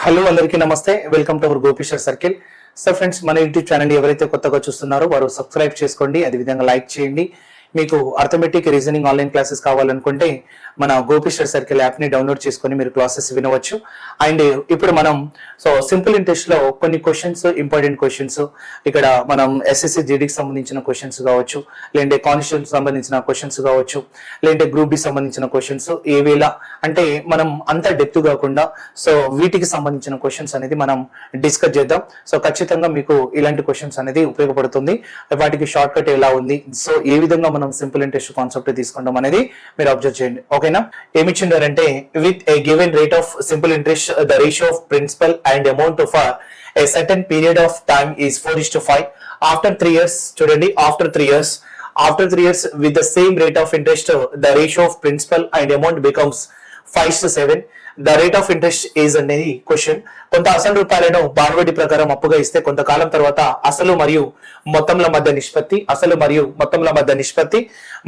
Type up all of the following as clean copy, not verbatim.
Hello అందరికీ నమస్తే. Welcome to our గోపిషర్ సర్కిల్. సో ఫ్రెండ్స్, మన యూట్యూబ్ ఛానల్ ఎవరైతే కొత్తగా చూస్తున్నారో వారు సబ్స్క్రైబ్ చేసుకోండి, అదేవిధంగా లైక్ చేయండి. మీకు అర్థమెటిక్ రీజనింగ్ ఆన్లైన్ క్లాసెస్ కావాలనుకుంటే మన గోపిషర్ సర్కిల్ యాప్ని డౌన్లోడ్ చేసుకొని మీరు క్లాసెస్ వినవచ్చు. అండ్ ఇప్పుడు మనం సింపుల్ ఇంట్రెస్ట్ లో కొన్ని క్వశ్చన్స్, ఇంపార్టెంట్ క్వశ్చన్స్, ఇక్కడ మనం ఎస్ఎస్సి జీడీకి సంబంధించిన క్వశ్చన్స్ కావచ్చు, లేదంటే కానిస్టేబుల్ సంబంధించిన క్వశ్చన్స్ కావచ్చు, లేదంటే గ్రూప్ బి సంబంధించిన క్వశ్చన్స్ ఏవేలా అంటే మనం అంత డెప్త్ కాకుండా వీటికి సంబంధించిన క్వశ్చన్స్ అనేది మనం డిస్కస్ చేద్దాం. ఖచ్చితంగా మీకు ఇలాంటి క్వశ్చన్స్ అనేది ఉపయోగపడుతుంది. వాటికి షార్ట్ కట్ ఎలా ఉంది, ఏ విధంగా మనం సింపుల్ ఇంట్రెస్ట్ కాన్సెప్ట్ తీసుకుంటాం అనేది మీరు అబ్జర్వ్ చేయండి. ఓకేనా? ఏమి ఇచ్చిండారంటే, with a given rate of simple interest the ratio of principal and amount for a certain period of time is 4:5. After 3 years, చూడండి, after 3 years with the same rate of interest, the ratio of principal and amount becomes 5:7. The rate of interest is అనేది question. కొంత అసలు రూపాయలను బార్వడి ప్రకారం అప్పుగా ఇస్తే కొంతకాలం తర్వాత అసలు మరియు మొత్తంల మధ్య నిష్పత్తి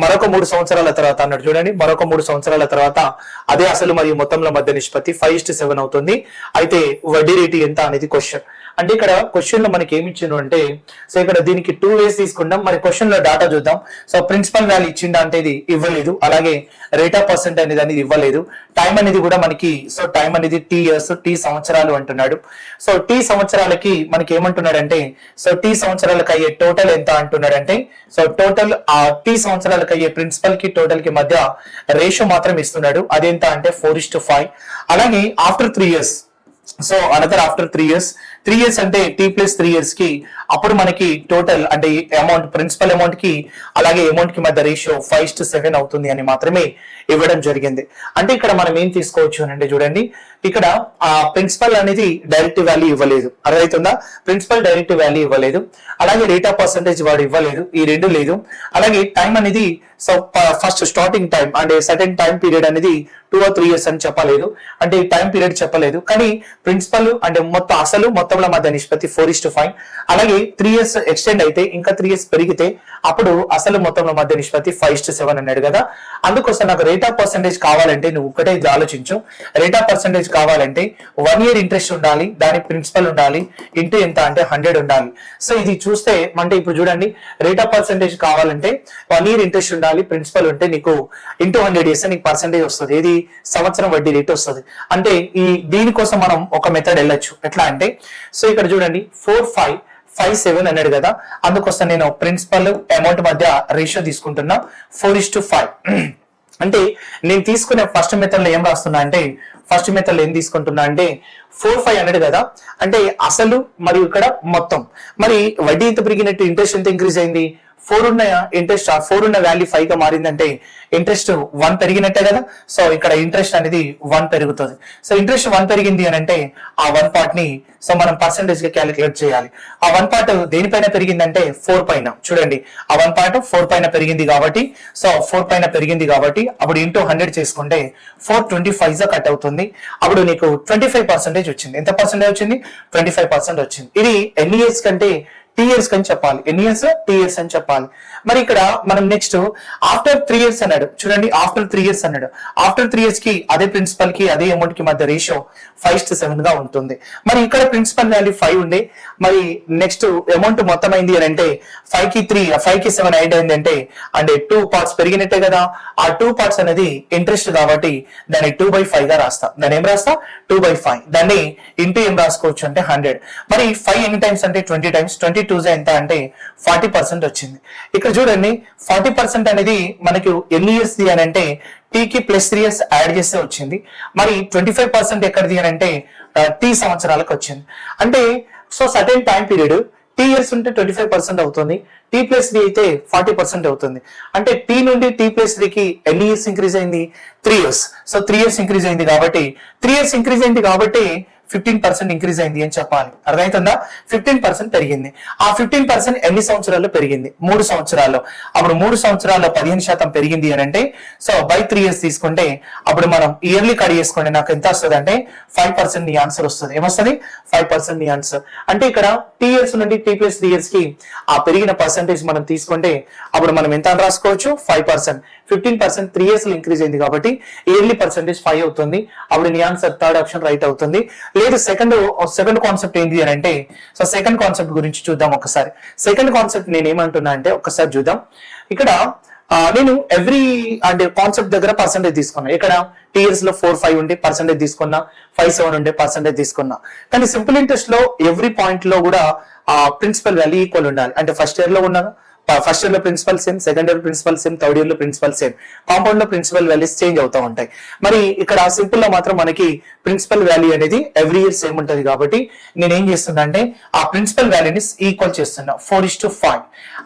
మరొక 3 సంవత్సరాల తర్వాత అన్నట్టు చూడండి, మరొక 3 సంవత్సరాల తర్వాత అదే అసలు మరియు మొత్తంల మధ్య నిష్పత్తి 5:7 అవుతుంది. అయితే వడ్డీ రేటు ఎంత అనేది క్వశ్చన్. అంటే ఇక్కడ క్వశ్చన్ లో మనకి ఏమి ఇచ్చిండు అంటే, ఇక్కడ దీనికి 2 ways తీసుకుంటాం. మరి క్వశ్చన్ లో డాటా చూద్దాం. ప్రిన్సిపల్ వాల్యూ ఇచ్చిండా అంటే ఇది ఇవ్వలేదు, అలాగే రేట్ ఆఫ్ పర్సెంట్ అనేది ఇవ్వలేదు. టైం అనేది కూడా మనకి టైం అనేది టీ ఇయర్స్, టీ సంవత్సరాలు అంటున్నాడు. టీ సంవత్సరాలకి మనకి ఏమంటున్నాడంటే, టీ సంవత్సరాలకు అయ్యే టోటల్ ఎంత అంటున్నాడంటే, టోటల్ ఆ టీ సంవత్సరాలకు అయ్యే ప్రిన్సిపల్ కి టోటల్ కి మధ్య రేషియో మాత్రం ఇస్తున్నాడు. అదెంత అంటే 4:5. అలాగే after 3 years, another after 3 years అంటే టీ ప్లస్ 3 years కి అప్పుడు మనకి టోటల్ అంటే అమౌంట్, ప్రిన్సిపల్ అమౌంట్ కి అలాగే అమౌంట్ కి మధ్య రేషియో 5:7 అవుతుంది అని మాత్రమే ఇవ్వడం జరిగింది. అంటే ఇక్కడ మనం ఏం తీసుకోవచ్చు అంటే, చూడండి, ఇక్కడ ఆ ప్రిన్సిపల్ అనేది డైరెక్ట్ వాల్యూ ఇవ్వలేదు, అర్థమవుతుందా? ప్రిన్సిపల్ డైరెక్ట్ వాల్యూ ఇవ్వలేదు, అలాగే రేట్ ఆఫ్ పర్సెంటేజ్ వాడు ఇవ్వలేదు, ఈ రెండు లేదు. అలాగే టైం అనేది ఫస్ట్ స్టార్టింగ్ టైం అంటే సర్టెన్ టైం పీరియడ్ అనేది 2 or 3 years అని చెప్పలేదు, అంటే టైం పీరియడ్ చెప్పలేదు. కానీ ప్రిన్సిపల్ అంటే మొత్తం అసలు మొత్తంల మధ్య నిష్పత్తి 4:5. అలాగే 3 years ఎక్స్టెండ్ అయితే, ఇంకా 3 years పెరిగితే అప్పుడు అసలు మొత్తంల మధ్య నిష్పత్తి 5:7 అన్నాడు కదా. అందుకోసం నాకు రేట్ ఆఫ్ పర్సెంటేజ్ కావాలంటే నువ్వు ఒకటే ఇది ఆలోచించు. రేట్ ఆఫ్ పర్సెంటేజ్ కావాలంటే 1 year ఇంట్రెస్ట్ ఉండాలి, దానికి ప్రిన్సిపల్ ఉండాలి, ఇంటూ ఎంత అంటే 100 ఉండాలి. ఇది చూస్తే అంటే ఇప్పుడు చూడండి, రేట్ ఆఫ్ పర్సెంటేజ్ కావాలంటే 1 year ఇంట్రెస్ట్ ఉండాలి, ప్రిన్సిపల్ ఉంటే నీకు ఇంటూ 100 చేస్తే నీకు పర్సెంటేజ్ వస్తుంది. ఏది సంవత్సరం వడ్డీ రేట్ వస్తుంది. అంటే దీనికోసం మనం ఒక మెథడ్ వెళ్ళొచ్చు. ఎట్లా అంటే, ఇక్కడ చూడండి 4:5:7 అన్నాడు కదా. అందుకోసం నేను ప్రిన్సిపల్ అమౌంట్ మధ్య రేషియో తీసుకుంటున్నా 4:5. అంటే నేను తీసుకునే ఫస్ట్ మెథడ్ లో ఏం రాస్తున్నా అంటే, ఫస్ట్ మెథడ్ లో ఏం తీసుకుంటున్నా అంటే 4:5 అన్నాడు కదా. అంటే అసలు మరియు ఇక్కడ మొత్తం, మరి వడ్డీ ఎంత పెరిగినట్టు, ఇంట్రెస్ట్ ఎంత ఇంక్రీజ్ అయింది? 4 ఉన్న ఇంట్రెస్ట్, 4 ఉన్న వాల్యూ 5 గా మారిందంటే ఇంట్రెస్ట్ 1 పెరిగినట్టే కదా. ఇక్కడ ఇంట్రెస్ట్ అనేది 1 పెరుగుతుంది. ఇంట్రెస్ట్ 1 పెరిగింది అని అంటే ఆ 1 పార్ట్ ని మనం పర్సెంటేజ్ గా క్యాలిక్యులేట్ చేయాలి. ఆ 1 పార్ట్ దేనిపైన పెరిగిందంటే 4 పైన. చూడండి, ఆ 1 పార్ట్ 4 పైన పెరిగింది కాబట్టి 4 పైన పెరిగింది కాబట్టి అప్పుడు ఇంటూ 100 చేసుకుంటే 425 కట్ అవుతుంది. అప్పుడు నీకు 25% వచ్చింది. ఎంత పర్సెంటేజ్ వచ్చింది? 25% వచ్చింది. ఇది ఎన్ని ఇయర్స్ కంటే టీ ఇయర్స్ అని చెప్పాలి. ఎన్ని ఇయర్స్? టీ ఇయర్స్ అని చెప్పాలి. మరి ఇక్కడ మనం నెక్స్ట్ ఆఫ్టర్ 3 years అన్నాడు. చూడండి, ఆఫ్టర్ 3 years అన్నాడు. ఆఫ్టర్ 3 years కి అదే ప్రిన్సిపల్ కి అదే అమౌంట్ కి మధ్య రేషియో 5:7 గా ఉంటుంది. మరి ఇక్కడ ప్రిన్సిపల్ వాల్యూ 5 ఉండే, మరి నెక్స్ట్ అమౌంట్ మొత్తం అయింది అని అంటే 5కి 7 యాడ్ అయింది అంటే 2 parts పెరిగినట్టే కదా. ఆ 2 parts అనేది ఇంట్రెస్ట్ కాబట్టి దాన్ని 2/5 గా రాస్తా. దాన్ని ఏం రాస్తా? 2/5. దాన్ని ఇంటూ ఏం రాసుకోవచ్చు అంటే 100. మరి 5 ఎన్ని టైమ్స్ అంటే 20 టైమ్స్. 22 ఎంత అంటే 40% వచ్చింది. ఇక్కడ చూడండి, 40% అనేది మనకి ఎన్ని ఇయర్స్ ది అని అంటే టీకి ప్లస్ 3 years యాడ్ చేస్తే వచ్చింది. మరి 25% ఎక్కడిది అని అంటే టీ సంవత్సరాలకు వచ్చింది. అంటే certain time period T years ఉంటే 25% అవుతుంది, టీ ప్లస్ 3 అయితే 40% అవుతుంది. అంటే టీ నుండి టీ ప్లస్ 3 కి ఎన్ని ఇయర్స్ ఇంక్రీజ్ అయింది? 3 years. 3 years ఇంక్రీజ్ అయింది కాబట్టి 3 years ఇంక్రీజ్ అయింది కాబట్టి 15% ఇంక్రీజ్ అయింది అని చెప్పాలి. అర్థమవుతుందా? 15% పెరిగింది. ఆ 15% ఎన్ని సంవత్సరాల్లో పెరిగింది? 3 సంవత్సరాల్లో. అప్పుడు 3 సంవత్సరాల్లో 15% పెరిగింది అని అంటే బై 3 years తీసుకుంటే అప్పుడు మనం ఇయర్లీ కట్ చేసుకోండి, నాకు ఎంత వస్తుంది అంటే 5% నీ ఆన్సర్ వస్తుంది. ఏమొస్తుంది? 5% నీ ఆన్సర్. అంటే ఇక్కడ టీ ఇయర్స్ నుండి టీ ప్లస్ 3 years కి ఆ పెరిగిన పర్సెంటేజ్ మనం తీసుకుంటే అప్పుడు మనం ఎంత రాసుకోవచ్చు? 5%. 15% 3 years లో ఇంక్రీజ్ అయింది కాబట్టి ఇయర్లీ పర్సెంటేజ్ 5 అవుతుంది. అప్పుడు నీ ఆన్సర్ థర్డ్ ఆప్షన్ రైట్ అవుతుంది. లేదు సెకండ్ కాన్సెప్ట్ ఏంటి అని అంటే, సో సెకండ్ కాన్సెప్ట్ గురించి చూద్దాం ఒకసారి. సెకండ్ కాన్సెప్ట్ నేను ఏమంటున్నా అంటే ఒకసారి చూద్దాం. ఇక్కడ నేను ఎవ్రీ అంటే కాన్సెప్ట్ దగ్గర పర్సెంటేజ్ తీసుకున్నా. ఇక్కడ టీఎస్ లో 4-5 ఉండే పర్సెంటేజ్ తీసుకున్నా, 5-7 ఉండే పర్సెంటేజ్ తీసుకున్నా. కానీ సింపుల్ ఇంట్రెస్ట్ లో ఎవ్రీ పాయింట్ లో కూడా ప్రిన్సిపల్ వాల్యూ ఈక్వల్ ఉండాలి. అంటే ఫస్ట్ ఇయర్ లో ఉన్న ఫస్ట్ ఇయర్ లో principal same, second year principal same, third year లో ప్రిన్సిపల్ సేమ్. కాంపౌండ్ లో ప్రిన్సిపల్ వాల్యూస్ చేంజ్ అవుతూ ఉంటాయి. మరి ఇక్కడ సింపుల్ లో మాత్రం మనకి ప్రిన్సిపల్ వాల్యూ అనేది ఎవ్రీ ఇయర్ సేమ్ ఉంటుంది. కాబట్టి నేను ఏం చేస్తున్నా అంటే ఆ ప్రిన్సిపల్ వాల్యూని ఈక్వల్ చేస్తున్నా. 4:5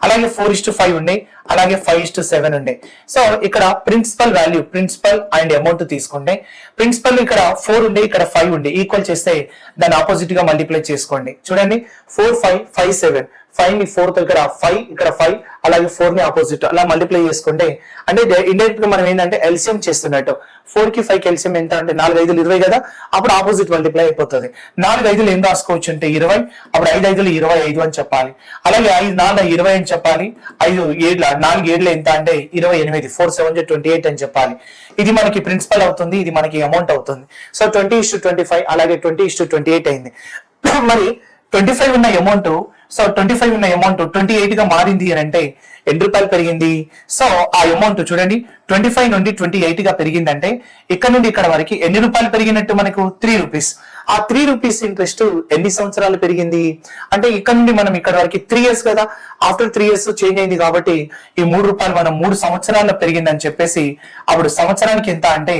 అలాగే 4:5 ఉండే, అలాగే 5:7 ఉండే. సో ఇక్కడ principal value, principal and amount తీసుకుంటే ప్రిన్సిపల్ ఇక్కడ 4 ఉండే, ఇక్కడ 5 ఉండే. ఈక్వల్ చేస్తే దాన్ని ఆపోజిట్ గా మల్టిప్లై చేసుకోండి. చూడండి 4, 5, 5, 7. 5 ని 4 తో ఇక్కడ 5, ఇక్కడ 5, అలాగే 4 ని ఆపోజిట్ అలా మల్టిప్లై చేసుకుంటే అంటే ఇండైరెక్ట్ గా మనం ఏంటంటే ఎల్సిఎం చేస్తున్నట్టు. 4 కి 5 కి ఎల్సిఎం ఎంత అంటే 4 5 20 కదా, అప్పుడు ఆపోజిట్ మల్టిప్లై అయిపోతుంది. 4 5 ఏం రాసుకోవచ్చు అంటే 20, అప్పుడు 5 5 25 అని చెప్పాలి. అలాగే 5 4 20 అని చెప్పాలి. 5 7 4 7 ఎంత అంటే 28, 4 7 28 అని చెప్పాలి. ఇది మనకి ప్రిన్సిపల్ అవుతుంది, ఇది మనకి అమౌంట్ అవుతుంది. సో 20:25 అలాగే 20:28 అయింది. మరి 25 ఉన్న అమౌంట్, సో 25 ఉన్న అమౌంట్ 28 గా మారింది అని అంటే ఎన్ని రూపాయలు పెరిగింది? సో ఆ అమౌంట్ చూడండి 25 నుండి 28 గా పెరిగిందంటే ఇక్కడ నుండి ఇక్కడ వరకు ఎన్ని రూపాయలు పెరిగినట్టు మనకు 3 రూపీస్. ఆ 3 రూపీస్ ఇంట్రెస్ట్ ఎన్ని సంవత్సరాలు పెరిగింది అంటే ఇక్కడ నుండి మనం ఇక్కడ వరకు 3 ఇయర్స్ కదా, ఆఫ్టర్ 3 ఇయర్స్ చేంజ్ అయింది. కాబట్టి ఈ 3 రూపాయలు మనం 3 సంవత్సరాల్లో పెరిగిందని చెప్పేసి అప్పుడు సంవత్సరానికి ఎంత అంటే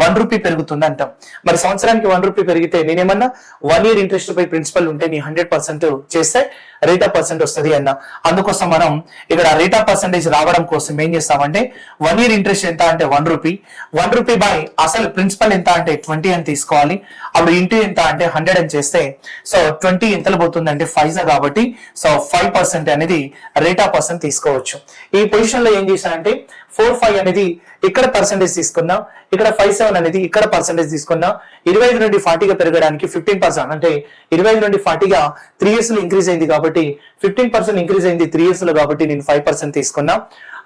1 రూపీ పెరుగుతుంది అంటాం. మరి సంవత్సరానికి 1 రూపీ పెరిగితే నేనేమన్నా 1 ఇయర్ ఇంట్రెస్ట్ పై ప్రిన్సిపల్ ఉంటే నీ 100% చేస్తే రేట్ ఆఫ్ పర్సెంట్ వస్తుంది అన్న. అందుకోసం మనం ఇక్కడ రేట్ ఆఫ్ పర్సెంటేజ్ రావడం కోసం ఏం చేస్తామంటే 1 ఇయర్ ఇంట్రెస్ట్ ఎంత అంటే 1 రూపీ, 1 రూపీ బై అసలు ప్రిన్సిపల్ ఎంత అంటే 20 అని తీసుకోవాలి. అప్పుడు ఇంటూ ఎంత అంటే 100 అని చేస్తే సో 20 ఎంతలో పోతుంది అంటే 5 కాబట్టి సో 5% అనేది రేట్ ఆఫ్ పర్సెంట్ తీసుకోవచ్చు. ఈ పొజిషన్ లో ఏం చేశానంటే 4-5 అనేది ఇక్కడ పర్సెంటేజ్ తీసుకున్నా, ఇక్కడ 5-7 అనేది ఇక్కడ పర్సెంటేజ్ తీసుకున్నా. 25 నుండి 40 గా పెరగడానికి 15% అంటే 25 నుండి 40 గా 3 ఇయర్స్ లో ఇంక్రీజ్ అయింది కాబట్టి 15% ఇంక్రీజ్ అయింది 3 ఇయర్స్ లో కాబట్టి నేను 5% తీసుకున్నా.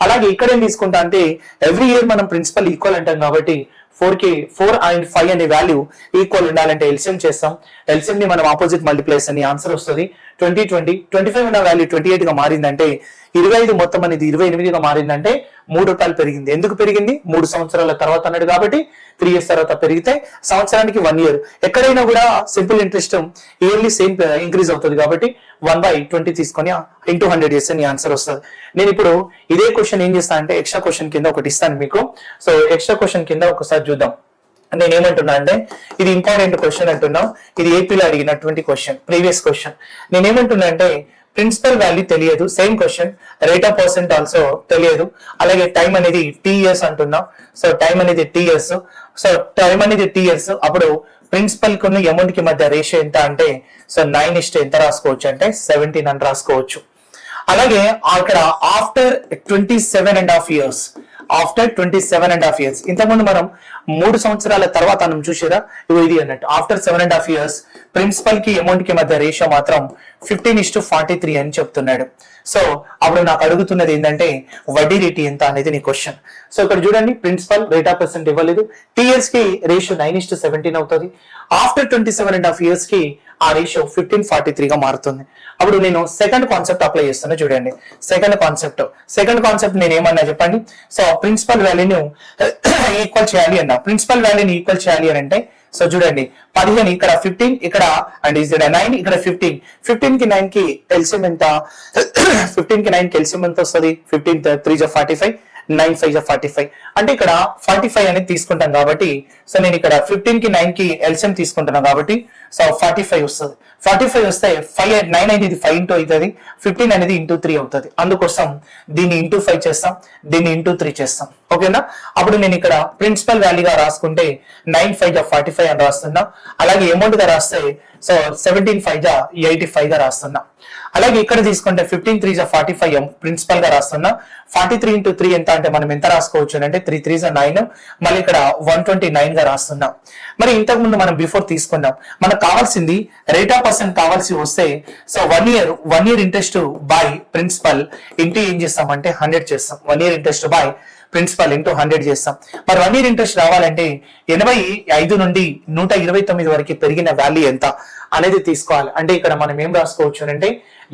అలాగే ఇక్కడ ఏం తీసుకుంటా అంటే ఎవ్రీ ఇయర్ మనం ప్రిన్సిపల్ ఈక్వల్ అంటాం కాబట్టి 4 and 5 అనే వాల్యూ ఈక్వల్ ఉండాలంటే ఎల్సిఎం చేస్తాం. ఎల్సిఎం ని మనం ఆపోజిట్ మల్టిప్లైస్ అని ఆన్సర్ వస్తుంది. 25 ఉన్న వాల్యూ 28 గా మారిందంటే 25 మొత్తం అనేది 28 గా మారిందంటే 3 రూపాయలు పెరిగింది. ఎందుకు పెరిగింది? 3 సంవత్సరాల తర్వాత అన్నాడు కాబట్టి 3 ఇయర్స్ తర్వాత పెరిగితే సంవత్సరానికి 1 ఇయర్. ఎక్కడైనా కూడా simple interest yearly same increase అవుతుంది కాబట్టి 1/20 తీసుకొని ఇంటూ 100 చేస్తే నీ ఆన్సర్ వస్తుంది. నేను ఇప్పుడు ఇదే క్వశ్చన్ ఏం చేస్తాను అంటే ఎక్స్ట్రా క్వశ్చన్ కింద ఒకటి ఇస్తాను మీకు. సో ఎక్స్ట్రా క్వశ్చన్ కింద ఒకసారి చూద్దాం. నేను ఏమంటున్నా అంటే ఇది ఇంపార్టెంట్ క్వశ్చన్ అంటున్నాం. ఇది ఏపీలో అడిగినటువంటి క్వశ్చన్, ప్రీవియస్ క్వశ్చన్. నేను ఏమంటున్నా అంటే ప్రిన్సిపల్ వాల్యూ తెలియదు, same question. Rate of percent also తెలియదు. అలాగే టైం అనేది T years అంటున్నాం. సో టైం అనేది T years. సో టైం అనేది T years. అప్పుడు ప్రిన్సిపల్ కు అమౌంట్ కి మధ్య రేషియో ఎంత అంటే సో 9 ఎంత రాసుకోవచ్చు అంటే 17 అని రాసుకోవచ్చు. అలాగే అక్కడ ఆఫ్టర్ 27.5 years, ఆఫ్టర్ 27.5 years, ఇంతకుముందు మనం 3 సంవత్సరాల తర్వాత మనం చూసేదా ఇది అన్నట్టు. ఆఫ్టర్ 7.5 years ప్రిన్సిపల్ కి అమౌంట్ కి మధ్య రేషియో మాత్రం 15:43 అని చెప్తున్నాడు. సో అప్పుడు నాకు అడుగుతున్నది ఏంటంటే వడ్డీ రేట్ ఎంత అనేది నీ క్వశ్చన్. సో ఇక్కడ చూడండి ప్రిన్సిపల్ రేట్ ఆఫ్ పర్సెంట్ ఇవ్వలేదు. టీఎస్ కి రేషియో 9:17 అవుతుంది. ఆఫ్టర్ 27.5 years కి ఆ రేషియో 15:43 గా మారుతుంది. అప్పుడు నేను సెకండ్ కాన్సెప్ట్ అప్లై చేస్తున్నా. చూడండి సెకండ్ కాన్సెప్ట్ నేను ఏమన్నా చెప్పండి. సో ప్రిన్సిపల్ వాల్యూని ఈక్వల్ చేయాలి అన్నా. ప్రిన్సిపల్ వాల్యూని ఈక్వల్ చేయాలి అని అంటే సో చూడండి 15 ఇక్కడ 15 ఇక్కడ అండ్ ఇస్ 9 ఇక్కడ 15 కి 9 కి ఎల్సిఎం ఎంత? 15 కి 9 కి ఎల్సిఎం ఎంత వస్తుంది? 15 3 45, 9 5 45 అంటే ఇక్కడ 45 అనేది తీసుకుంటాం కాబట్టి సో నేను ఇక్కడ 15 కి 9 కి ఎల్సిఎం తీసుకుంటున్నాను కాబట్టి సో 45 వస్తుంది. 45 వస్తే 9 అనేది 5 ఇంటూ అవుతుంది, 15 అనేది ఇంటూ 3 అవుతుంది. అందుకోసం దీన్ని ఇంటూ 5 చేస్తాం, దీన్ని ఇంటూ 3 చేస్తాం. ఓకేనా? అప్పుడు నేను ఇక్కడ ప్రిన్సిపల్ వాల్యూగా రాసుకుంటే 9 5 45 అని రాస్తున్నా. అలాగే అమౌంట్ గా రాస్తే సో 17 5 85 గా రాస్తున్నా. అలాగే ఇక్కడ తీసుకుంటే 15 3 45 ప్రిన్సిపల్ గా రాస్తున్నా. 43 ఇంటూ 3 ఎంత అంటే మనం ఎంత రాసుకోవచ్చు అంటే 3 3 9, మళ్ళీ ఇక్కడ 129 గా రాస్తున్నాం. మరి ఇంతకు ముందు మనం బిఫోర్ తీసుకున్నాం. మనకు కావాల్సింది రేట్ ఆఫ్ పర్సెంట్ కావాల్సి వస్తే so 1 year interest by principal into ఏం చేస్తామంటే 100 చేస్తాం. 1 year interest by principal into 100 చేస్తాం. మరి 1 ఇయర్ ఇంట్రెస్ట్ రావాలంటే 85 నుండి 129 వరకు పెరిగిన వాల్యూ ఎంత అనేది తీసుకోవాలి. అంటే ఇక్కడ మనం ఏం రాసుకోవచ్చు అంటే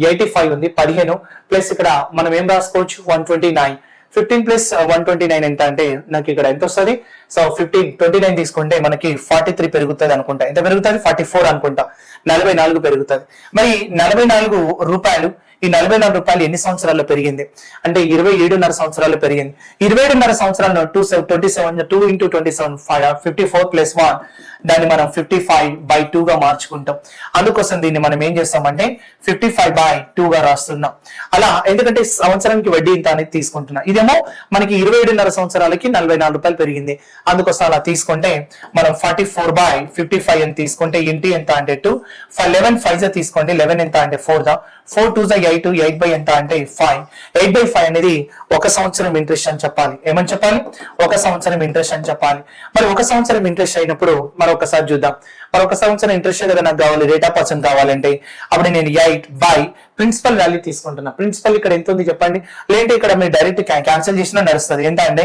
85 ఉంది 15 ప్లస్ ఇక్కడ మనం ఏం రాసుకోవచ్చు 129. 15 ప్లస్ 129 ఎంత అంటే నాకు ఇక్కడ ఎంత వస్తుంది? సో 29 తీసుకుంటే మనకి 43 పెరుగుతుంది అనుకుంటా. ఎంత పెరుగుతుంది? 44 అనుకుంటా. 44 పెరుగుతుంది. మరి 44 రూపాయలు, ఈ 44 రూపాయలు ఎన్ని సంవత్సరాల్లో పెరిగింది అంటే 27.5 సంవత్సరాలు పెరిగింది. 27.5 సంవత్సరాల్లో 2 into 27 54 ప్లస్ 1 దాన్ని మనం 55/2 గా మార్చుకుంటాం. అందుకోసం దీన్ని మనం ఏం చేస్తామంటే 55/2 గా రాస్తున్నాం. అలా ఎందుకంటే సంవత్సరానికి వడ్డీ ఇంత అనేది తీసుకుంటున్నా. ఇదేమో మనకి 27.5 సంవత్సరాలకి 44 రూపాయలు పెరిగింది. అందుకోసం అలా తీసుకుంటే మనం 44/55 అని తీసుకుంటే ఇంటి ఎంత అంటే 2. 11 5 తీసుకోండి 11 ఎంత అంటే 4 దా. 4 2 8 8 ఎంత అంటే 5. 8/5 అనేది ఒక సంవత్సరం ఇంట్రెస్ట్ అని చెప్పాలి. ఏమని చెప్పాలి? ఒక సంవత్సరం ఇంట్రెస్ట్ అని చెప్పాలి. మరి ఒక సంవత్సరం ఇంట్రెస్ట్ అయినప్పుడు మరొకసారి చూద్దాం. మరొక సంవత్సరం ఇంట్రెస్ట్ కదా నాకు కావాలి, రేట్ ఆఫ్ పర్సెంట్ కావాలంటే అప్పుడు నేను 8 ప్రిన్సిపల్ వాల్యూ తీసుకుంటున్నా. ప్రిన్సిపల్ ఇక్కడ ఎంత ఉంది చెప్పండి. లేదంటే ఇక్కడ మీరు డైరెక్ట్ క్యాన్సిల్ చేసినా నడుస్తుంది. ఎంత అంటే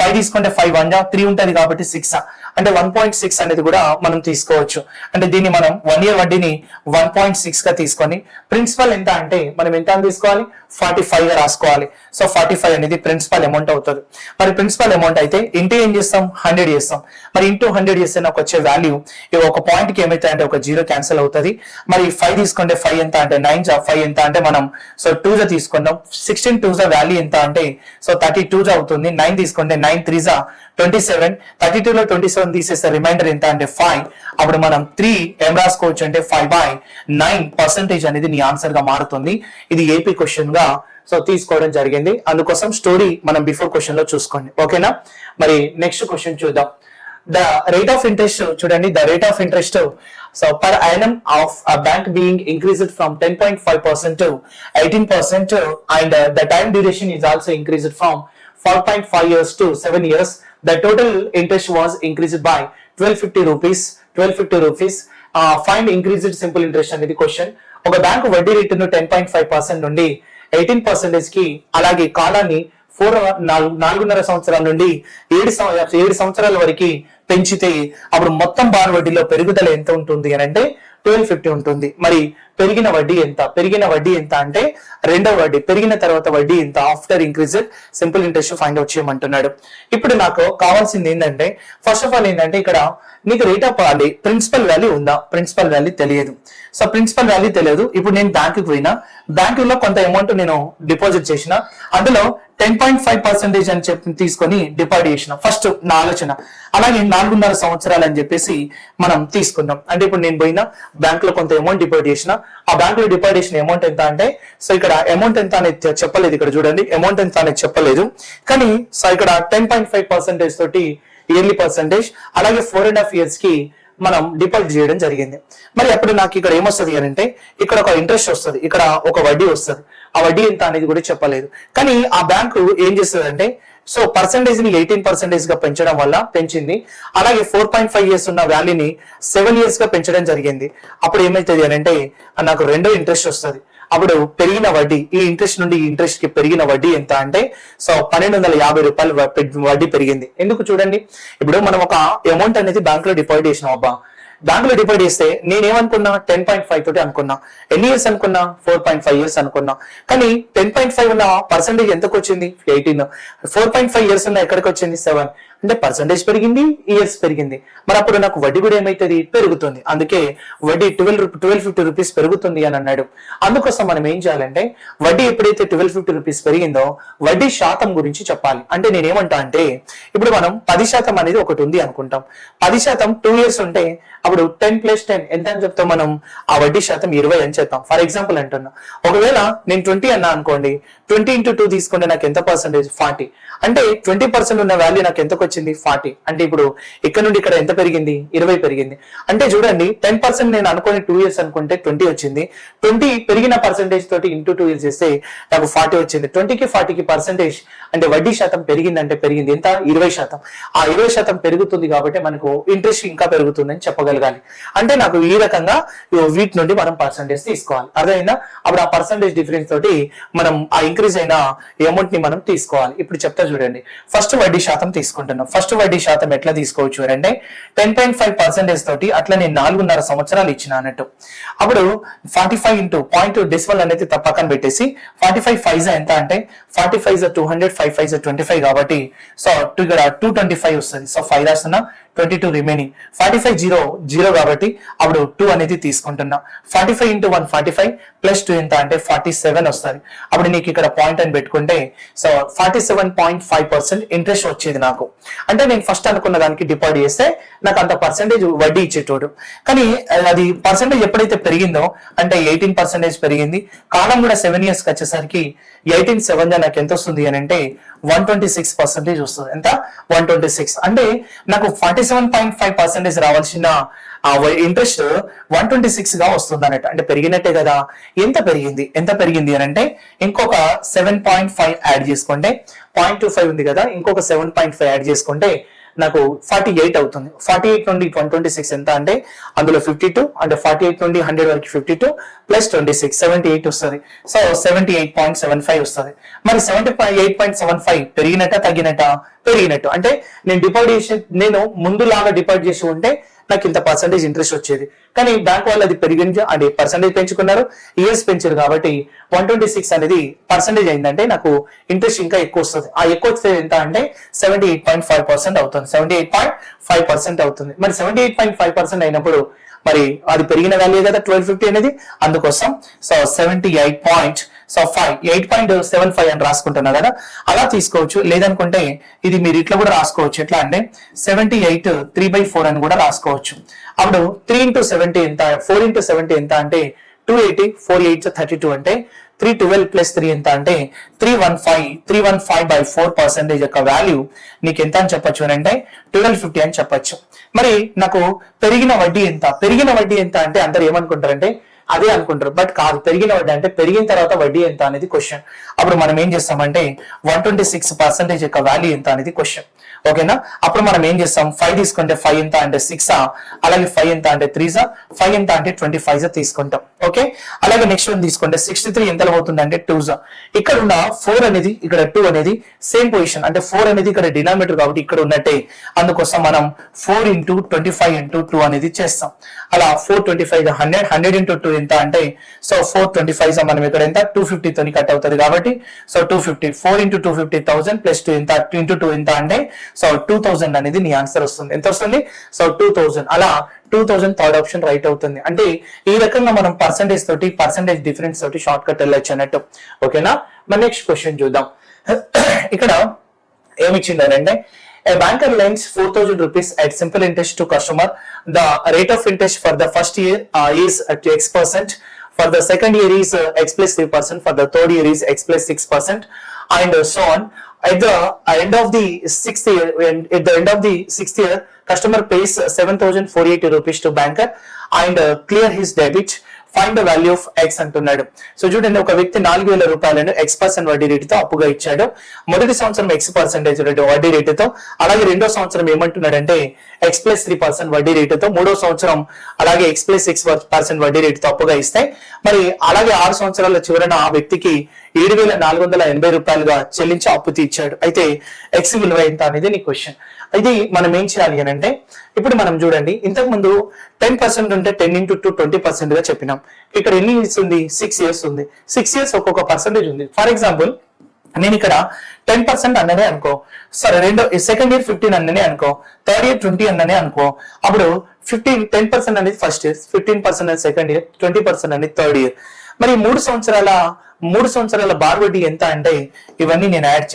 5 తీసుకుంటే 5 1 3 ఉంటుంది కాబట్టి 6 అంటే 1.6 అనేది కూడా మనం తీసుకోవచ్చు. అంటే దీన్ని మనం 1 ఇయర్ వడ్డీని 1.6 గా తీసుకొని ప్రిన్సిపల్ ఎంత అంటే మనం ఎంత అని తీసుకోవాలి 45 గా రాసుకోవాలి. సో 45 అనేది ప్రిన్సిపల్ అమౌంట్ అవుతుంది. మరి ప్రిన్సిపల్ అమౌంట్ అయితే ఇంటూ ఏం చేస్తాం 100 చేస్తాం. మరి ఇంటూ 100 చేస్తే నాకు వచ్చే వాల్యూ ఒక పాయింట్ కి ఏమైతే అంటే ఒక 0 క్యాన్సిల్ అవుతుంది. మరి 5 తీసుకుంటే 5 ఎంత అంటే 9 5 ఎంత అంటే మనం సో 2 జా తీసుకుందాం. 16 2 జా వాల్యూ ఎంత అంటే సో 32 జా అవుతుంది. 9 తీసుకుంటే 9 3 జా 27. 32 లో 27 తీసేస్తే రిమైండర్ ఎంత అంటే 5. అప్పుడు మనం 3 ఏం రాసుకోవచ్చు అంటే 5/9% అనేది నీ ఆన్సర్ గా మారుతుంది. ఇది ఏపీ క్వశ్చన్ గా సో తీసుకోవడం జరిగింది. అందుకోసం స్టోరీ మనం బిఫోర్ క్వశ్చన్ లో చూసుకోండి. ఓకేనా? మరి నెక్స్ట్ క్వశ్చన్ చూద్దాం. The rate of interest చూడండి, the rate of interest so per annum of a bank being increased from 10.5% to 18% and the time duration is also increased from 4.5 years to 7 years. The total interest was increased by 1250 rupees. Find increased simple interest అనేది question. ఒక bank వడ్డీ రేటును 10.5% నుండి 18% కి అలాగే కాలాన్ని 4.5 సంవత్సరాల నుండి 7 సంవత్సరాల వరకు పెంచితే అప్పుడు మొత్తం బార్ వడ్డీలో పెరుగుదల ఎంత ఉంటుంది అని అంటే 1250 ఉంటుంది. మరి పెరిగిన వడ్డీ ఎంత? పెరిగిన వడ్డీ ఎంత అంటే రెండవ వడ్డీ పెరిగిన తర్వాత వడ్డీ ఎంత after increased simple interest find out చేయమంటున్నాడు. ఇప్పుడు నాకు కావాల్సింది ఏంటంటే ఫస్ట్ ఆఫ్ ఆల్ ఏంటంటే ఇక్కడ నీకు రేట్ ఆఫ్ ప్రిన్సిపల్ వాల్యూ ఉందా? ప్రిన్సిపల్ వాల్యూ తెలియదు. సో ప్రిన్సిపల్ వాల్యూ తెలియదు. ఇప్పుడు నేను బ్యాంకుకి పోయినా, బ్యాంకులో కొంత అమౌంట్ నేను డిపాజిట్ చేసిన, అందులో 10.5% అని చెప్పి తీసుకొని డిపాజిట్ చేసిన. ఫస్ట్ నా ఆలోచన అలాగే 4.5 సంవత్సరాలు అని చెప్పేసి మనం తీసుకుందాం. అంటే ఇప్పుడు నేను పోయినా బ్యాంక్ లో కొంత అమౌంట్ డిపాజిట్ చేసిన, ఆ బ్యాంక్ లో డిపాజిట్ చేసిన అమౌంట్ ఎంత అంటే సో ఇక్కడ అమౌంట్ ఎంత అనేది చెప్పలేదు. ఇక్కడ చూడండి అమౌంట్ ఎంత అనేది చెప్పలేదు. కానీ సో ఇక్కడ 10.5% తోటి ఇయర్లీ పర్సెంటేజ్ అలాగే 4.5 years కి మనం డిపాజిట్ చేయడం జరిగింది. మరి అప్పుడు నాకు ఇక్కడ ఏమొస్తుంది అంటే ఇక్కడ ఒక ఇంట్రెస్ట్ వస్తుంది, ఇక్కడ ఒక వడ్డీ వస్తుంది. ఆ వడ్డీ ఎంత అనేది కూడా చెప్పలేదు. కానీ ఆ బ్యాంకు ఏం చేస్తుంది అంటే సో పర్సెంటేజ్ ని 18% గా పెంచడం వల్ల పెంచింది. అలాగే 4.5 years ఉన్న వాల్యూని 7 years గా పెంచడం జరిగింది. అప్పుడు ఏమైతుంది అని అంటే నాకు రెండో ఇంట్రెస్ట్ వస్తుంది. అప్పుడు పెరిగిన వడ్డీ, ఈ ఇంట్రెస్ట్ నుండి ఈ ఇంట్రెస్ట్ కి పెరిగిన వడ్డీ ఎంత అంటే సో 1250 రూపాయలు వడ్డీ పెరిగింది. ఎందుకు చూడండి, ఇప్పుడు మనం ఒక అమౌంట్ అనేది బ్యాంక్ లో డిపాజిట్ చేసినాం. అబ్బా బ్యాంక్ లో డిపాజిట్ చేస్తే నేనేమనుకున్నా 10.5 తోటి అనుకున్నా. ఎన్ని ఇయర్స్ అనుకున్నా? 4.5 years అనుకున్నా. కానీ 10.5 ఉన్న పర్సెంటేజ్ ఎంతకు వచ్చింది? 18. 4.5 years ఉన్న ఎక్కడికి వచ్చింది? 7. అంటే పర్సెంటేజ్ పెరిగింది, ఇయర్స్ పెరిగింది. మరి అప్పుడు నాకు వడ్డీ కూడా ఏమైతుంది? పెరుగుతుంది. అందుకే వడ్డీ 1250 రూపీస్ పెరుగుతుంది అని అన్నాడు. అందుకోసం మనం ఏం చేయాలంటే వడ్డీ ఎప్పుడైతే 1250 రూపీస్ పెరిగిందో వడ్డీ శాతం గురించి చెప్పాలి. అంటే నేనేమంటా అంటే ఇప్పుడు మనం 10% అనేది ఒకటి ఉంది అనుకుంటాం. 10% 2 years ఉంటే అప్పుడు 10 + 10 ఎంత అని చెప్తాం మనం? ఆ వడ్డీ శాతం 20 అని చెప్తాం. ఫర్ ఎగ్జాంపుల్ అంటున్నా, ఒకవేళ నేను 20 అన్నా అనుకోండి, 20 into 2 తీసుకుంటే నాకు ఎంత పర్సెంటేజ్? 40. అంటే 20% ఉన్న వాల్యూ నాకు ఎంతకు వచ్చింది 40. అంటే ఇప్పుడు ఇక్కడ నుండి ఇక్కడ ఎంత పెరిగింది 20 పెరిగింది. అంటే చూడండి 10% నేను అనుకుని 2 years అనుకుంటే 20 వచ్చింది. 20 పెరిగిన పర్సెంటేజ్ తోటి ఇంటూ 2 years చేస్తే నాకు 40 వచ్చింది. 20కి 40కి పర్సెంటేజ్ అంటే వడ్డీ శాతం పెరిగిందంటే పెరిగింది ఎంత 20%. ఆ 20% పెరుగుతుంది కాబట్టి మనకు ఇంట్రెస్ట్ ఇంకా పెరుగుతుందని చెప్పగలగాలి. అంటే నాకు ఈ రకంగా వీటి నుండి మనం పర్సెంటేజ్ తీసుకోవాలి. అర్థమైందా? అప్పుడు ఆ పర్సెంటేజ్ డిఫరెన్స్ తోటి మనం ఆ ఇంక్రీజ్ అయిన అమౌంట్ ని మనం తీసుకోవాలి. ఇప్పుడు చెప్తా చూడండి. ఫస్ట్ వడ్డీ శాతం తీసుకుంటున్నాం. ఫస్ట్ వడ్డీ శాతం ఎట్లా తీసుకోవచ్చు అంటే 10.5% తోటి అట్లా నేను 4.5 సంవత్సరాలు ఇచ్చిన అన్నట్టు. అప్పుడు 45 ఇంటూ పాయింట్ డెసిమల్ అనేది పక్కన పెట్టేసి 45 5 ఎంత అంటే 45 200 5 5 25 కాబట్టి సో ఇక్కడ 225 వస్తుంది. సో 5 రాస్తున్నా 22 రిమైనింగ్ 45 0 కాబట్టి అప్పుడు 2 అనేది తీసుకుంటున్నా. 45 ఇంటూ 1 45 ప్లస్ 2 ఎంత అంటే 47 వస్తుంది. అప్పుడు నీకు ఇక్కడ పాయింట్ అని పెట్టుకుంటే సో 47.5% ఇంట్రెస్ట్ వచ్చేది నాకు. అంటే నేను ఫస్ట్ అనుకున్న దానికి డిపాజిట్ చేస్తే నాకు అంత పర్సెంటేజ్ వడ్డీ ఇచ్చేటోడు. కానీ అది పర్సెంటేజ్ ఎప్పుడైతే పెరిగిందో అంటే 18% పెరిగింది. కాలం కూడా 7 years వచ్చేసరికి 18/7 నాకు ఎంత వస్తుంది అని అంటే 126% వస్తుంది. ఎంత 126 అంటే నాకు 47.5% రావాల్సిన ఇంట్రెస్ట్ 126 గా వస్తుంది అన్నట్టు. అంటే పెరిగినట్టే కదా. ఎంత పెరిగింది అని అంటే ఇంకొక 7.5 యాడ్ చేసుకుంటే 0.25 ఉంది కదా, ఇంకొక 7.5 యాడ్ చేసుకుంటే నాకు 48 అవుతుంది. 48 నుండి 126 ఎంత అంటే అందులో 52 అంటే 48 నుండి 100 వరకు 52 ప్లస్ 26 78 వస్తుంది. సో 78.75 వస్తుంది. మరి 78.75 పెరిగినట్ట తగ్గినట్ట? పెరిగినట్టు. అంటే నేను ముందులాగా డిపాజిట్ చేసి ఉంటే నాకు ఇంత పర్సెంటేజ్ ఇంట్రెస్ట్ వచ్చేది. కానీ బ్యాంక్ వాళ్ళు అది అంటే పర్సెంటేజ్ పెంచుకున్నారు, ఇయర్స్ పెంచారు కాబట్టి 126 అనేది పర్సెంటేజ్ అయిందంటే నాకు ఇంట్రెస్ట్ ఇంకా ఎక్కువ వస్తుంది. ఆ ఎక్కువ వస్తే ఎంత అంటే 78.5% అవుతుంది. 78.5% అవుతుంది. మరి 78.5% అయినప్పుడు మరి అది పెరిగిన వాల్యూ కదా 1250 అనేది. అందుకోసం సో 8.75 అని రాసుకుంటున్నా కదా, అలా తీసుకోవచ్చు. లేదనుకుంటే ఇది మీరు ఇట్లా కూడా రాసుకోవచ్చు. ఎట్లా అంటే 78 3/4 అని కూడా రాసుకోవచ్చు. అప్పుడు 3 into 70 ఎంత 4 into 70 ఎంత అంటే 280 4 8 32 అంటే 312 plus 3 ఎంత అంటే 315/4% యొక్క వాల్యూ నీకు ఎంత అని చెప్పొచ్చు అంటే 1250 అని చెప్పొచ్చు. మరి నాకు పెరిగిన వడ్డీ ఎంత అంటే అందరు ఏమనుకుంటారంటే అదే అనుకుంటారు. బట్ కాదు, పెరిగిన వడ్డీ అంటే పెరిగిన తర్వాత వడ్డీ ఎంత అనేది క్వశ్చన్. అప్పుడు మనం ఏం చేస్తామంటే 126% యొక్క వాల్యూ ఎంత అనేది క్వశ్చన్. ఓకేనా? అప్పుడు మనం ఏం చేస్తాం 5 తీసుకుంటే 5 ఎంత అంటే 6 అలాగే 5 ఎంత అంటే 3 5 ఎంత అంటే 25 తీసుకుంటాం. ఓకే, అలాగే నెక్స్ట్ వన్ తీసుకుంటే 63 ఎంత అవుతుంది అంటే 2 ఇక్కడ ఉన్న 4 అనేది ఇక్కడ 2 అనేది సేమ్ పొజిషన్. అంటే 4 అనేది ఇక్కడ డినామినేటర్ కాబట్టి ఇక్కడ ఉన్నట్టే. అందుకోసం మనం 4 into 25 into 2 అనేది చేస్తాం. అలా 425 100 into 2 ఎంత అంటే సో 425 మనం ఇక్కడ ఎంత 250 తోని కట్ అవుతుంది కాబట్టి సో 250 4 into 250 1000 ప్లస్ 2 ఎంత into 2 ఎంత అంటే సో 2000 అనేది నీ ఆన్సర్ వస్తుంది. ఎంత వస్తుంది? సో 2000. అలా 2000 థర్డ్ ఆప్షన్ రైట్ అవుతుంది. అంటే ఈ రకంగా మనం పర్సెంటేజ్ తోటి పర్సెంటేజ్ డిఫరెన్స్ తోటి షార్ట్ కట్ వెళ్ళొచ్చు అన్నట్టు. ఓకేనా? మన నెక్స్ట్ క్వశ్చన్ చూద్దాం. ఇక్కడ ఏమిచ్చిందంటే a banker lends 4,000 rupees at simple interest to customer. The rate of interest for the first year is at X%. For the second year is X plus 3%. For the third year is X plus 6%, and so on. At the end of the sixth year, customer pays 7,480 rupees to banker and clear his debit. Find the value of X అంటున్నాడు. So చూడండి, ఒక వ్యక్తి 4,000 రూపాయలను X% వడ్డీ రేటుతో అప్పుగా ఇచ్చాడు. మొదటి సంవత్సరం X% వడ్డీ రేటుతో, అలాగే రెండో సంవత్సరం ఏమంటున్నాడంటే X plus 3% వడ్డీ రేటుతో, మూడో సంవత్సరం అలాగే X plus 6% వడ్డీ రేటుతో అప్పుగా ఇస్తాయి. మరి అలాగే 6 సంవత్సరాల చివరన ఆ వ్యక్తికి 7,480 రూపాయలుగా చెల్లించి అప్పు తీర్చాడు. అయితే ఎక్స్ విలువ ఎంత అనేది నీ క్వశ్చన్. ఇది మనం ఏం చేయాలి అని అంటే, ఇప్పుడు మనం చూడండి, ఇంతకు ముందు 10% ఉంటే 10 into 2 20% గా చెప్పినాం. ఇక్కడ ఎన్ని ఇయర్స్ ఉంది? 6 years ఉంది. 6 years ఒక్కొక్క పర్సెంటేజ్ ఉంది. ఫర్ ఎగ్జాంపుల్ నేను ఇక్కడ 10% అన్ననే అనుకో, సరే సెకండ్ ఇయర్ 15 అన్ననే అనుకో, థర్డ్ ఇయర్ 20 అన్ననే అనుకో. అప్పుడు 10% అనేది ఫస్ట్ ఇయర్, 15% అనేది సెకండ్ ఇయర్, 20% అనేది థర్డ్ ఇయర్. మరి 3 సంవత్సరాల బార్ వడ్డీ ఎంత అంటే ఇవన్నీ నేను యాడ్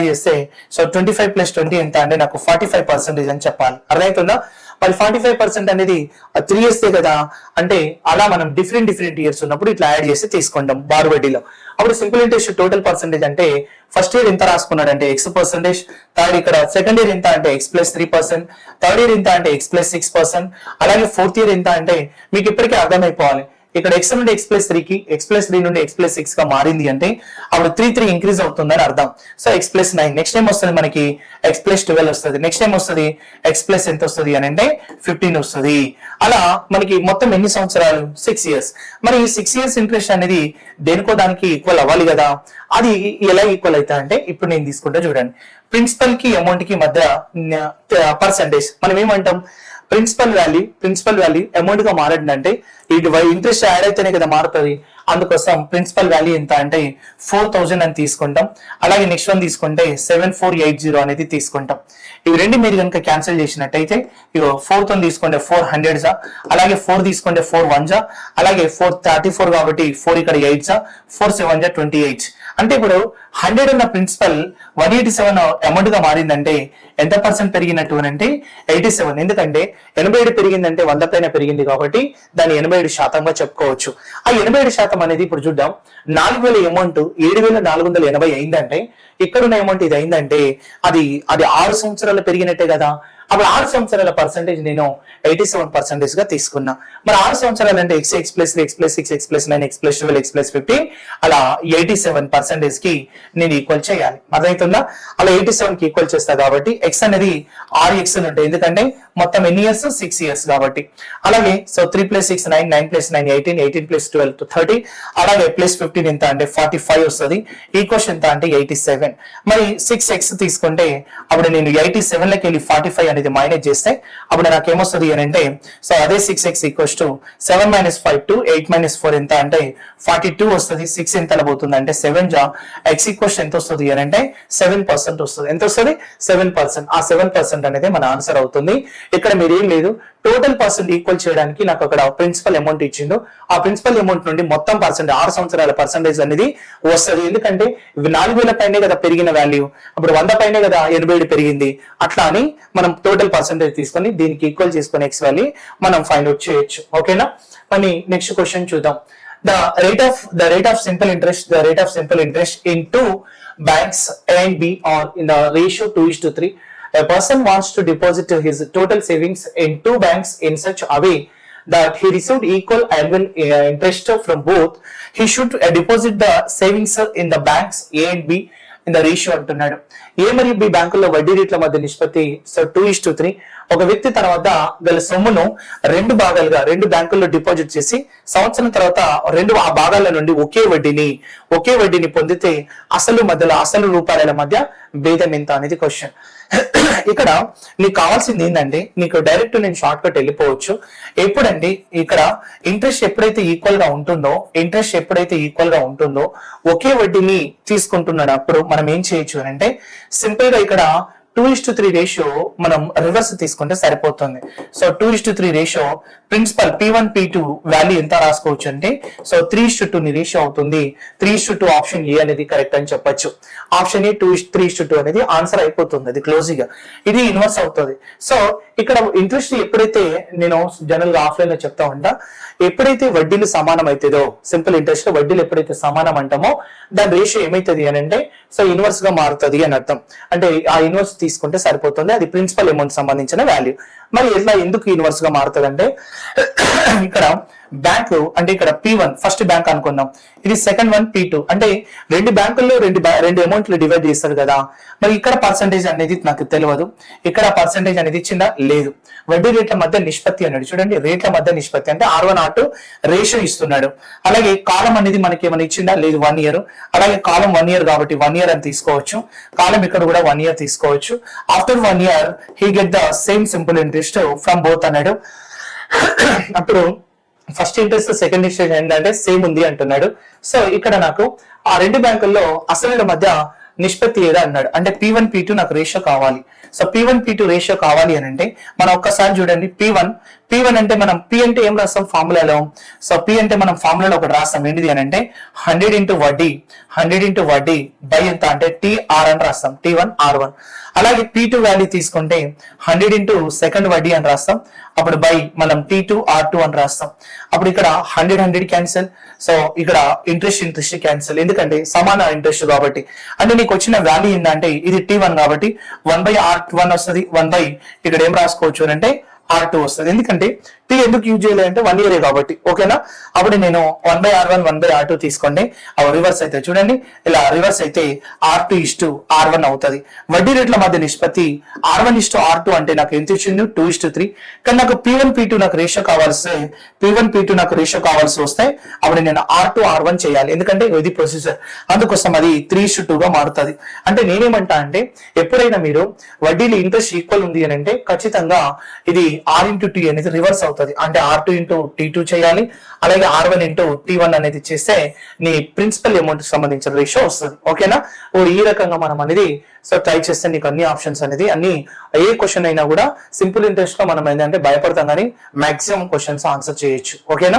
చేస్తే సో 25 plus 20 ఎంత అంటే నాకు 45% అని చెప్పాలి. అర్థమవుతుందా? మరి 45% అనేది 3 years కదా, అంటే అలా మనం డిఫరెంట్ ఇయర్స్ ఉన్నప్పుడు ఇట్లా యాడ్ చేసి తీసుకుంటాం బార్ వడ్డీలో. అప్పుడు సింపుల్ ఇంట్రెస్ట్ టోటల్ పర్సెంటేజ్ అంటే ఫస్ట్ ఇయర్ ఎంత రాసుకున్నాడు అంటే X%, థర్డ్ ఇక్కడ సెకండ్ ఇయర్ ఎంత అంటే X+3%, థర్డ్ ఇయర్ ఎంత అంటే X+6%, అలాగే ఫోర్త్ ఇయర్ ఎంత అంటే మీకు ఇప్పటికే అర్థమైపోవాలి. ఇక్కడ X నుండి X+3 కి X+3 నుండి X+6 గా మారింది అంటే అప్పుడు 3 ఇంక్రీజ్ అవుతుందని అర్థం. సో X+9 నెక్స్ట్ టైం వస్తుంది మనకి X+12 వస్తుంది, నెక్స్ట్ టైం వస్తుంది X+ ఎంత వస్తుంది అని అంటే 15 వస్తుంది. అలా మనకి మొత్తం ఎన్ని సంవత్సరాలు 6 years. మరి ఈ 6 years ఇంట్రెస్ట్ అనేది దేనికో దానికి ఈక్వల్ అవ్వాలి కదా, అది ఎలా ఈక్వల్ అవుతా అంటే ఇప్పుడు నేను తీసుకుంటా చూడండి. ప్రిన్సిపల్ కి అమౌంట్ కి మధ్య పర్సంటేజ్ మనం ఏమంటాం, ప్రిన్సిపల్ వాల్యూ అమౌంట్ గా మారండి ఇటు ఇంట్రెస్ట్ యాడ్ అయితేనే కదా మారుతుంది. అందుకోసం ప్రిన్సిపల్ వాల్యూ ఎంత అంటే 4000 అని తీసుకుంటాం. అలాగే నెక్స్ట్ వన్ తీసుకుంటే 7480 అనేది తీసుకుంటాం. ఇవి రెండు మీరు కనుక క్యాన్సిల్ చేసినట్టయితే ఇగో 4 తీసుకుంటే 400 అలాగే 4 తీసుకుంటే 4 1 అలాగే 434 కాబట్టి 4 ఇక్కడ 8 4 7 28. అంటే ఇప్పుడు 100 ఉన్న ప్రిన్సిపల్ 187 అమౌంట్ గా మారిందంటే ఎంత పర్సెంట్ పెరిగినట్టు అని అంటే 87. ఎందుకంటే 87 పెరిగిందంటే 100 పైన పెరిగింది కాబట్టి దాన్ని 87% చెప్పుకోవచ్చు. ఆ 87% అనేది ఇప్పుడు చూద్దాం. 4000 అమౌంట్ 7480 అయిందంటే ఇక్కడున్న అమౌంట్ ఇది అయిందంటే అది 6 సంవత్సరాలు పెరిగినట్టే కదా. అప్పుడు 6 సంవత్సరాల పర్సెంటేజ్ నేను 87% గా తీసుకున్నా. మరి 6 సంవత్సరాలు అంటే X+3, X+6, X+9, X+12, X+15 అలా 87% కి నేను ఈక్వల్ చేయాలి. అర్థమవుతుందా? అలా 87 కి ఈక్వల్ చేస్తా కాబట్టి X అనేది 6X ఉంటాయి, ఎందుకంటే మొత్తం ఎన్ని ఇయర్స్ 6 years కాబట్టి. అలాగే సో 3 + 6 9, 9 + 9 18, 18 + 12 30, అలాగే +15 ఎంత అంటే 45 వస్తుంది. ఈక్వల్ ఎంత అంటే 87. మరి 6X తీసుకుంటే అప్పుడు నేను 87 లోకి వెళ్ళి 45 అనేది మైనస్ చేస్తే అప్పుడు నాకు ఏమొస్తుంది అని అంటే సో అదే 6X = 7 - 5 2 8 - 4 ఎంత అంటే 42 వస్తుంది. 6 ఎంత పోతుంది అంటే 7 X = ఎంత వస్తుంది అని అంటే 7% వస్తుంది. ఎంత వస్తుంది 7%. ఆ 7% అనేది మన ఆన్సర్ అవుతుంది. ఇక్కడ మీరు ఏం లేదు, టోటల్ పర్సెంట్ ఈక్వల్ చేయడానికి నాకు అక్కడ ప్రిన్సిపల్ అమౌంట్ ఇచ్చిండు. ఆ ప్రిన్సిపల్ అమౌంట్ నుండి మొత్తం పర్సెంట్ 6 సంవత్సరాల పర్సెంటేజ్ అనేది వస్తుంది. ఎందుకంటే 4000 పైనే కదా పెరిగిన వాల్యూ, అప్పుడు 100 పైనే కదా 87 పెరిగింది. అట్లా అని మనం టోటల్ పర్సెంటేజ్ తీసుకొని దీనికి ఈక్వల్ చేసుకొని X వాల్యూ మనం ఫైండ్ అవుట్ చేయొచ్చు. ఓకేనా? మరి నెక్స్ట్ క్వశ్చన్ చూద్దాం. The rate of simple interest in two banks A and B are in the ratio 2:3. A person wants to deposit his total savings in two banks in such a way that he received equal annual interest from both. He should deposit the savings in the banks A and B in the ratio అంటున్నాడు. ఏ మరియు B బ్యాంకుల్లో వడ్డీ రేట్ల మధ్య నిష్పత్తి 2:3. ఒక వ్యక్తి తర్వాత గల సొమ్మును రెండు బ్యాంకుల్లో డిపాజిట్ చేసి సంవత్సరం తర్వాత ఆ భాగాల నుండి ఒకే వడ్డీని పొందితే అసలు రూపాయల మధ్య భేదం ఎంత అనేది క్వశ్చన్. ఇక్కడ నీకు కావాల్సింది ఏంటంటే నీకు డైరెక్ట్ నేను షార్ట్ కట్ వెళ్ళిపోవచ్చు. ఎప్పుడండి ఇక్కడ ఇంట్రెస్ట్ ఎప్పుడైతే ఈక్వల్ గా ఉంటుందో ఒకే వడ్డీని తీసుకుంటున్నాడు అప్పుడు మనం ఏం చేయొచ్చు అంటే సింపుల్ గా ఇక్కడ 2:3 రేషియో మనం రివర్స్ తీసుకుంటే సరిపోతుంది. So 2:3 ratio principal P1 P2 value ఎంత రాసుకోవచ్చు అంటే సో 3:2 ని రేషియో అవుతుంది. 3:2 ఆప్షన్ ఏ అనేది కరెక్ట్ అని చెప్పొచ్చు. ఆప్షన్ ఏ 3:2 అనేది ఆన్సర్ అయిపోతుంది. అది క్లోజ్ గా ఇది ఇన్వర్స్ అవుతుంది. సో ఇక్కడ ఇంట్రెస్ట్ ఎప్పుడైతే నేను జనరల్ గా ఆఫ్లైన్ లో చెప్తా ఉంటా, ఎప్పుడైతే వడ్డీలు సమానం అవుతుందో సింపుల్ ఇంట్రెస్ట్ వడ్డీలు ఎప్పుడైతే సమానం అంటామో దాని రేషియో ఏమైతుంది అని అంటే సో ఇన్వర్స్ గా మారుతుంది అని అర్థం. అంటే ఆ ఇన్వర్స్ తీసుకుంటే సరిపోతుంది. అది ప్రిన్సిపల్ అమౌంట్ సంబంధించిన వాల్యూ. మరి ఇట్లా ఎందుకు ఇన్వర్స్ గా మారుతుంది అంటే ఇక్కడ బ్యాంకు అంటే ఇక్కడ P1 ఫస్ట్ బ్యాంక్ అనుకుందాం, ఇది సెకండ్ వన్ P2 అంటే రెండు బ్యాంకుల్లో రెండు అమౌంట్లు డివైడ్ చేస్తారు కదా. మరి ఇక్కడ పర్సంటేజ్ అనేది నాకు తెలియదు. ఇక్కడ పర్సంటేజ్ అనేది ఇచ్చిందా లేదు. వడ్డీ రేట్ల మధ్య నిష్పత్తి అన్నాడు. చూడండి రేట్ల మధ్య నిష్పత్తి అంటే R1R2 రేషియో ఇస్తున్నాడు. అలాగే కాలం అనేది మనకి ఏమైనా ఇచ్చిందా లేదు 1 year. అలాగే కాలం 1 year కాబట్టి 1 year అని తీసుకోవచ్చు. కాలం ఇక్కడ కూడా 1 year తీసుకోవచ్చు. After 1 year he get the same simple interest from both అన్నాడు. అప్పుడు ఫస్ట్ ఇంట్రెస్ట్ సెకండ్ ఇంట్రెస్ట్ ఏంటంటే సేమ్ ఉంది అంటున్నాడు. సో ఇక్కడ నాకు ఆ రెండు బ్యాంకుల్లో అసలు మధ్య నిష్పత్తి ఏదా అన్నాడు. అంటే P1 P2 నాకు రేషియో కావాలి. సో P1 P2 రేషియో కావాలి అని అంటే మనం ఒక్కసారి చూడండి, P1 P1 అంటే మనం P అంటే ఏం రాస్తాం ఫార్ములాలో, సో P అంటే మనం ఫార్ములాలో ఒకటి రాస్తాం ఏంటిది అని అంటే 100 ఇంటూ వడ్డీ బై ఎంత అంటే TR అని రాస్తాం, T1 R1. అలాగే P2 వాల్యూ తీసుకుంటే 100 ఇంటూ సెకండ్ వడ్డీ అని రాస్తాం, అప్పుడు బై మనం T2 R2 అని రాస్తాం. అప్పుడు ఇక్కడ 100 క్యాన్సిల్, సో ఇక్కడ ఇంట్రెస్ట్ క్యాన్సిల్, ఎందుకంటే సమాన ఇంట్రెస్ట్ కాబట్టి. అంటే నీకు వచ్చిన వాల్యూ ఏంటంటే ఇది T1 కాబట్టి 1/R1 వస్తుంది, 1 బై ఇక్కడ ఏం రాసుకోవచ్చు అంటే R2 వస్తుంది. ఎందుకంటే T ఎందుకు యూజ్ చేయలేదంటే 1 ఇయర్ కాబట్టి, ఓకేనా. అప్పుడు నేను 1/R1 1/R2 తీసుకోండి, అవి రివర్స్ అయితే చూడండి, ఇలా రివర్స్ అయితే R2:R1 అవుతుంది. వడ్డీ రేట్ల మధ్య నిష్పత్తి R1:R2 అంటే నాకు ఎంత ఇచ్చింది 2:3. కానీ నాకు P1 P2 నాకు రేషియో కావాల్సి వస్తే అప్పుడు నేను R2:R1 చేయాలి, ఎందుకంటే ఇది ప్రొసీజర్, అందుకోసం అది 3:2 గా మారుతుంది. అంటే నేనేమంటా అంటే ఎప్పుడైనా మీరు వడ్డీలు ఇంట్రెస్ట్ ఈక్వల్ ఉంది అని అంటే ఖచ్చితంగా ఇది R/T అనేది రివర్స్ అవుతుంది, అంటే R2:T2 చేయాలి, అలాగే R1:T1 అనేది చేస్తే నీ ప్రిన్సిపల్ అమౌంట్ కి సంబంధించిన రేషియో వస్తుంది, ఓకేనా. ఈ రకంగా మనం అనేది సో ట్రై చేస్తే నీకు అన్ని ఆప్షన్స్ అనేది అన్ని ఏ క్వశ్చన్ అయినా కూడా సింపుల్ ఇంట్రెస్ట్ లో మనం ఏంటంటే భయపడతాం కానీ మాక్సిమం క్వశ్చన్స్ ఆన్సర్ చేయొచ్చు, ఓకేనా.